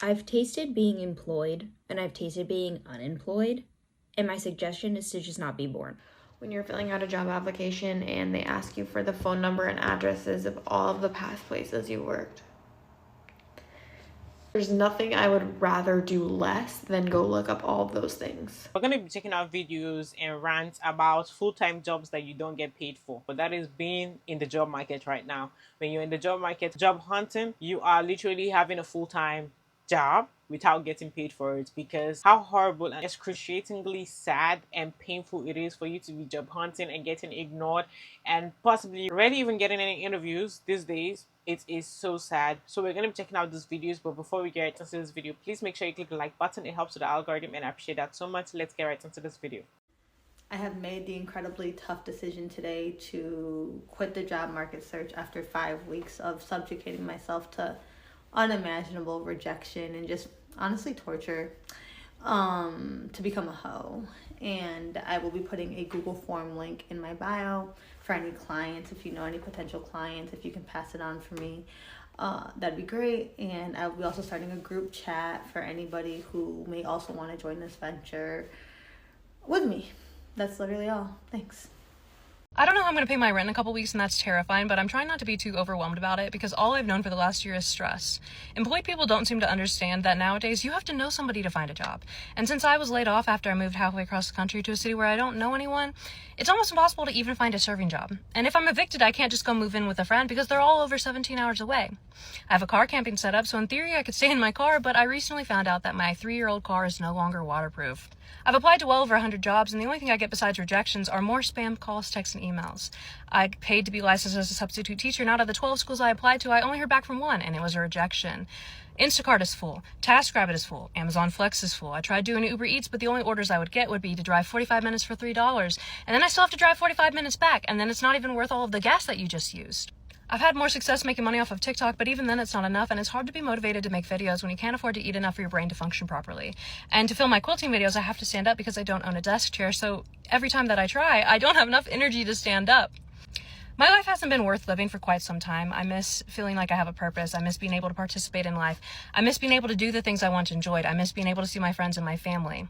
I've tasted being employed and I've tasted being unemployed, and my suggestion is to just not be born. When you're filling out a job application and they ask you for the phone number and addresses of all of the past places you worked. There's nothing I would rather do less than go look up all of those things. We're going to be checking out videos and rants about full-time jobs that you don't get paid for. But that is being in the job market right now. When you're in the job market, job hunting, you are literally having a full-time job without getting paid for it, because how horrible and excruciatingly sad and painful it is for you to be job hunting and getting ignored and possibly rarely even getting any interviews these days. It is so sad. So we're going to be checking out these videos, but before we get right into this video, please make sure you click the like button. It helps with the algorithm and I appreciate that so much. Let's get right into this video. I have made the incredibly tough decision today to quit the job market search after 5 weeks of subjugating myself to unimaginable rejection and just honestly torture to become a hoe. And I will be putting a Google form link in my bio for any clients. If you know any potential clients, if you can pass it on for me, that'd be great. And I'll be also starting a group chat for anybody who may also want to join this venture with me. That's literally all. Thanks. I don't know how I'm going to pay my rent in a couple weeks, and that's terrifying, but I'm trying not to be too overwhelmed about it because all I've known for the last year is stress. Employed people don't seem to understand that nowadays you have to know somebody to find a job. And since I was laid off after I moved halfway across the country to a city where I don't know anyone, it's almost impossible to even find a serving job. And if I'm evicted, I can't just go move in with a friend because they're all over 17 hours away. I have a car camping set up, so in theory I could stay in my car, but I recently found out that my 3-year-old car is no longer waterproof. I've applied to well over 100 jobs, and the only thing I get besides rejections are more spam calls, texts, and emails. I paid to be licensed as a substitute teacher, and out of the 12 schools I applied to, I only heard back from one, and it was a rejection. Instacart is full. TaskRabbit is full. Amazon Flex is full. I tried doing Uber Eats, but the only orders I would get would be to drive 45 minutes for $3, and then I still have to drive 45 minutes back, and then it's not even worth all of the gas that you just used. I've had more success making money off of TikTok, but even then it's not enough, and it's hard to be motivated to make videos when you can't afford to eat enough for your brain to function properly. And to film my quilting videos, I have to stand up because I don't own a desk chair, so every time that I try, I don't have enough energy to stand up. My life hasn't been worth living for quite some time. I miss feeling like I have a purpose. I miss being able to participate in life. I miss being able to do the things I once enjoyed. I miss being able to see my friends and my family.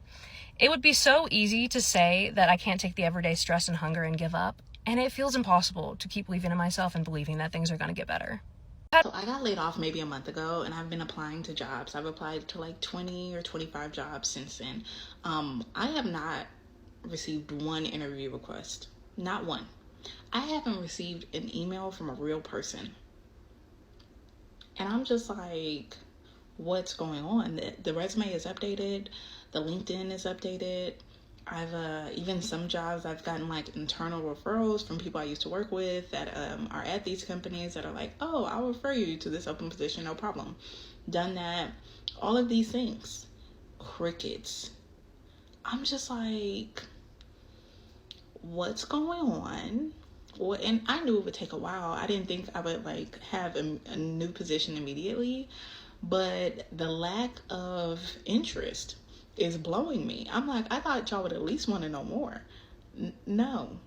It would be so easy to say that I can't take the everyday stress and hunger and give up. And it feels impossible to keep believing in myself and believing that things are going to get better. So I got laid off maybe a month ago, and I've been applying to jobs. I've applied to like 20 or 25 jobs since then. I have not received one interview request. Not one. I haven't received an email from a real person. And I'm just like, what's going on? The resume is updated. The LinkedIn is updated. I've even some jobs I've gotten like internal referrals from people I used to work with that are at these companies that are like, oh, I'll refer you to this open position, no problem. Done that. All of these things. Crickets. I'm just like, what's going on? Well, and I knew it would take a while. I didn't think I would like have a new position immediately, but the lack of interest is blowing me. I'm like, I thought y'all would at least want to know more. No.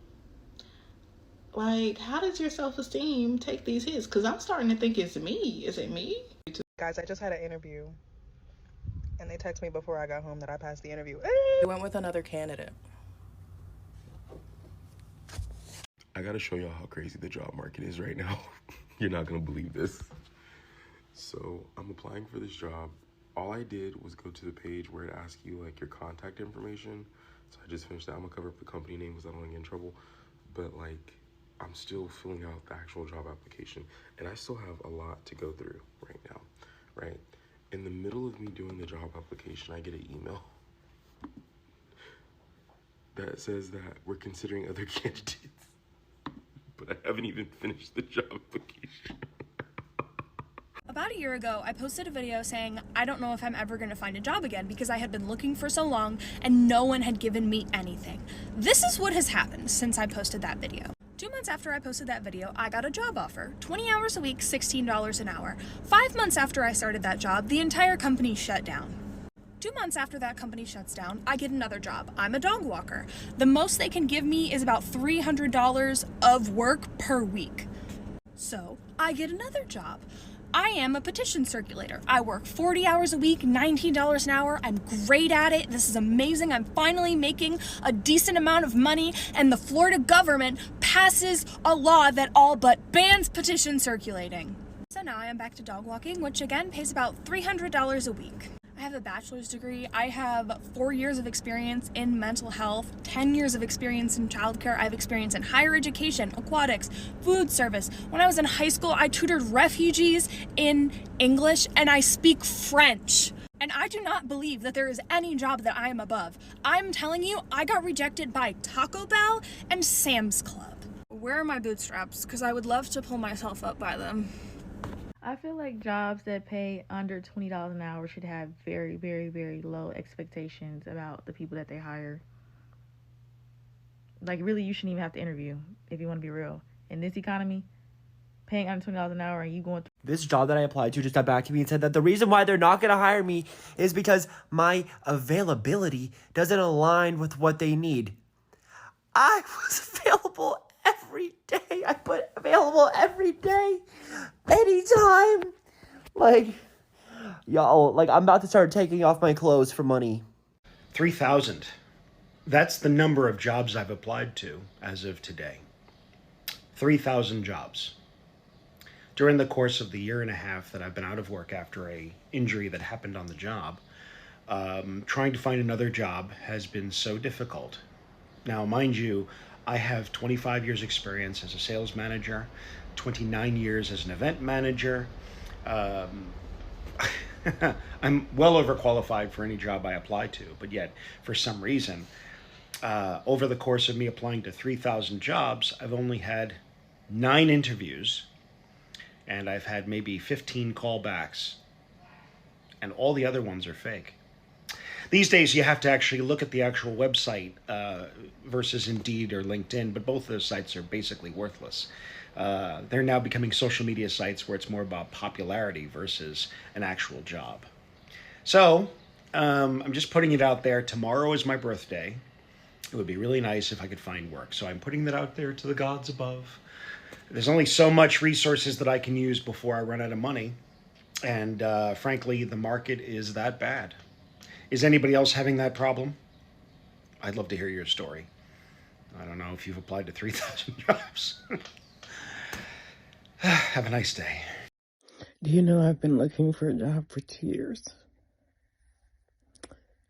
Like, how does your self-esteem take these hits? Because I'm starting to think it's me. Is it me? Guys, I just had an interview, and they texted me before I got home that I passed the interview. I went with another candidate. I gotta show y'all how crazy the job market is right now. You're not gonna believe this. So I'm applying for this job. All I did was go to the page where it asks you like your contact information. So I just finished that. I'm gonna cover up the company name because I don't want to get in trouble. But like, I'm still filling out the actual job application, and I still have a lot to go through right now, right? In the middle of me doing the job application, I get an email that says that we're considering other candidates, but I haven't even finished the job application. About a year ago, I posted a video saying, I don't know if I'm ever going to find a job again because I had been looking for so long and no one had given me anything. This is what has happened since I posted that video. 2 months after I posted that video, I got a job offer. 20 hours a week, $16 an hour. 5 months after I started that job, the entire company shut down. 2 months after that company shuts down, I get another job. I'm a dog walker. The most they can give me is about $300 of work per week. So I get another job. I am a petition circulator. I work 40 hours a week, $19 an hour. I'm great at it. This is amazing. I'm finally making a decent amount of money, and the Florida government passes a law that all but bans petition circulating. So now I am back to dog walking, which again pays about $300 a week. I have a bachelor's degree. I have 4 years of experience in mental health, 10 years of experience in childcare. I have experience in higher education, aquatics, food service. When I was in high school, I tutored refugees in English, and I speak French. And I do not believe that there is any job that I am above. I'm telling you, I got rejected by Taco Bell and Sam's Club. Where are my bootstraps? Because I would love to pull myself up by them. I feel like jobs that pay under $20 an hour should have very, very, very low expectations about the people that they hire. Like, really, you shouldn't even have to interview if you want to be real. In this economy, paying under $20 an hour and you going through... This job that I applied to just got back to me and said that the reason why they're not going to hire me is because my availability doesn't align with what they need. I was available every day. I put available every day, anytime. Like, y'all, like, I'm about to start taking off my clothes for money. 3,000. That's the number of jobs I've applied to as of today. 3,000 jobs. During the course of the year and a half that I've been out of work after a injury that happened on the job, trying to find another job has been so difficult. Now, mind you, I have 25 years experience as a sales manager, 29 years as an event manager. I'm well overqualified for any job I apply to, but yet, for some reason, over the course of me applying to 3,000 jobs, I've only had 9 interviews, and I've had maybe 15 callbacks, and all the other ones are fake. These days, you have to actually look at the actual website versus Indeed or LinkedIn, but both of those sites are basically worthless. They're now becoming social media sites where it's more about popularity versus an actual job. So, I'm just putting it out there. Tomorrow is my birthday. It would be really nice if I could find work. So I'm putting that out there to the gods above. There's only so much resources that I can use before I run out of money. And frankly, the market is that bad. Is anybody else having that problem? I'd love to hear your story. I don't know if you've applied to 3,000 jobs. Have a nice day. Do you know I've been looking for a job for 2 years?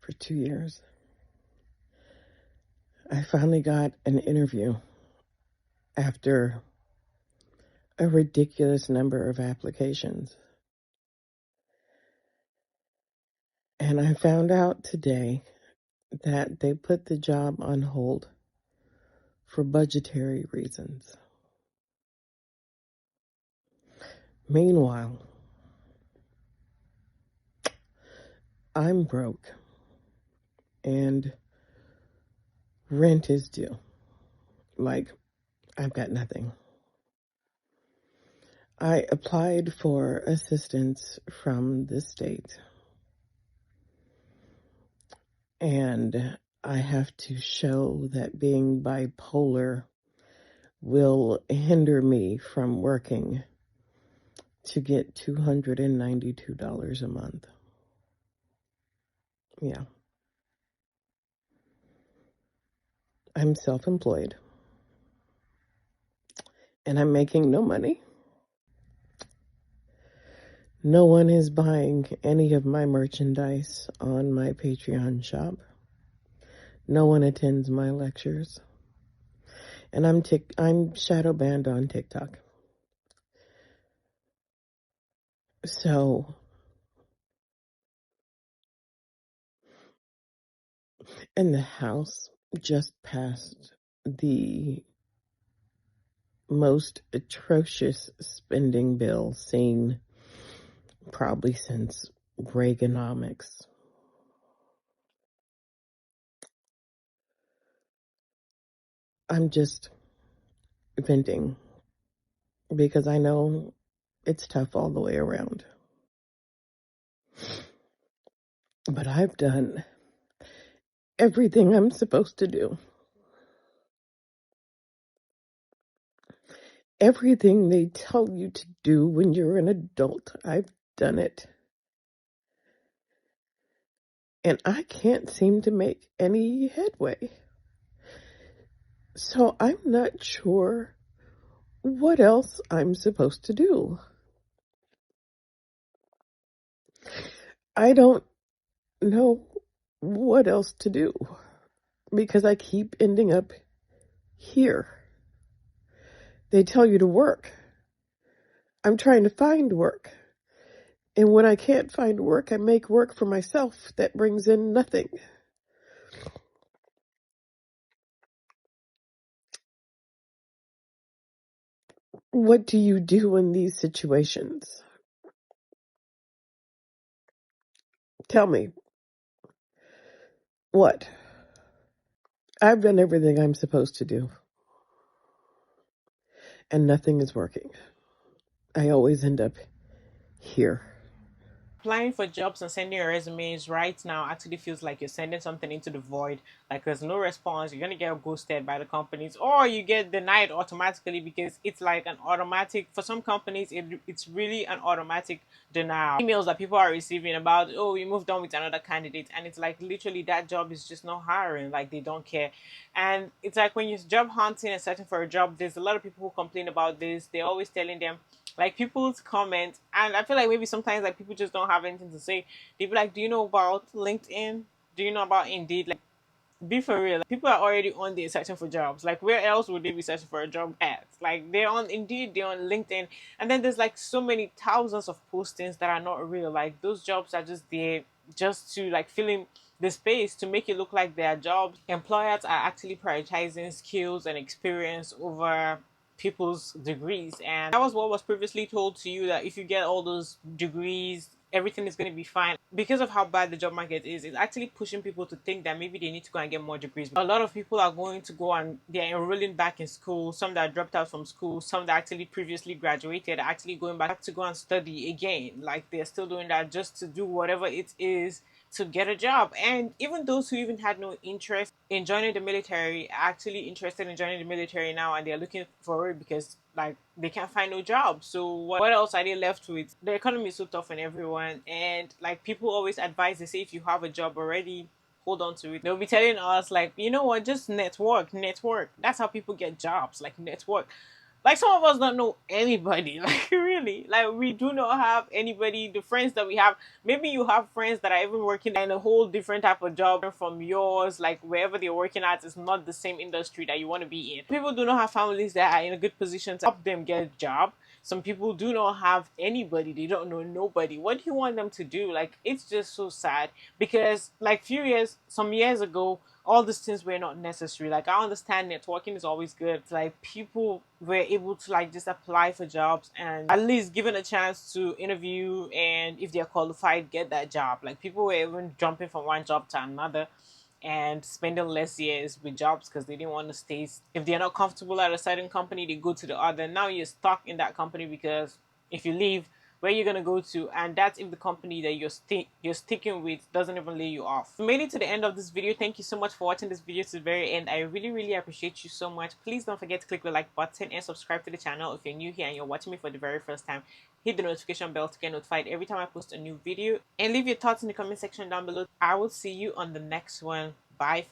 For 2 years. I finally got an interview after a ridiculous number of applications. And I found out today that they put the job on hold for budgetary reasons. Meanwhile, I'm broke and rent is due. Like, I've got nothing. I applied for assistance from the state. And I have to show that being bipolar will hinder me from working to get $292 a month. Yeah. I'm self-employed. And I'm making no money. No one is buying any of my merchandise on my Patreon shop. No one attends my lectures. And I'm shadow banned on TikTok. So, and the House just passed the most atrocious spending bill seen probably since Reaganomics. I'm just venting because I know it's tough all the way around. But I've done everything I'm supposed to do. Everything they tell you to do when you're an adult, I've done it. And I can't seem to make any headway. So I'm not sure what else I'm supposed to do. I don't know what else to do because I keep ending up here. They tell you to work. I'm trying to find work. And when I can't find work, I make work for myself that brings in nothing. What do you do in these situations? Tell me. What? I've done everything I'm supposed to do. And nothing is working. I always end up here. Applying for jobs and sending your resumes right now actually feels like you're sending something into the void. Like there's no response, you're gonna get ghosted by the companies, or you get denied automatically because it's like an automatic. For some companies, it's really an automatic denial. Emails that people are receiving about, oh, you moved on with another candidate, and it's like literally that job is just not hiring. Like they don't care, and it's like when you're job hunting and searching for a job, there's a lot of people who complain about this. They're always telling them, like people's comments, and I feel like maybe sometimes like people just don't have anything to say. They be like, do you know about LinkedIn? Do you know about Indeed? Like, be for real, like, people are already on there searching for jobs. Like where else would they be searching for a job at? Like they're on Indeed, they're on LinkedIn, and then there's like so many thousands of postings that are not real. Like those jobs are just there just to like fill in the space to make it look like they are jobs. Employers are actually prioritizing skills and experience over people's degrees, and that was what was previously told to you, that if you get all those degrees everything is going to be fine. Because of how bad the job market is, it's actually pushing people to think that maybe they need to go and get more degrees. A lot of people are going to go and they're enrolling back in school. Some that dropped out from school, some that actually previously graduated are actually going back to go and study again. Like they're still doing that just to do whatever it is to get a job. And even those who even had no interest in joining the military are actually interested in joining the military now, and they're looking for it because like they can't find no job. So what else are they left with? The economy is so tough on everyone, and like people always advise, they say if you have a job already, hold on to it. They'll be telling us like, you know what, just network. That's how people get jobs, like network. Like some of us don't know anybody, like really, like we do not have anybody. The friends that we have, maybe you have friends that are even working in a whole different type of job from yours, like wherever they're working at is not the same industry that you want to be in. People do not have families that are in a good position to help them get a job. Some people do not have anybody, they don't know nobody. What do you want them to do? Like it's just so sad, because like some years ago, all these things were not necessary. Like I understand networking is always good. Like people were able to like just apply for jobs and at least given a chance to interview, and if they're qualified, get that job. Like people were even jumping from one job to another and spending less years with jobs because they didn't want to stay. If they're not comfortable at a certain company, they go to the other. Now you're stuck in that company, because if you leave, where you're gonna go to, and that's if the company that you're sticking with doesn't even lay you off. You made it to the end of this video. Thank you so much for watching this video to the very end. I really appreciate you so much. Please don't forget to click the like button and subscribe to the channel if you're new here and you're watching me for the very first time. Hit the notification bell to get notified every time I post a new video, and leave your thoughts in the comment section down below. I will see you on the next one. Bye.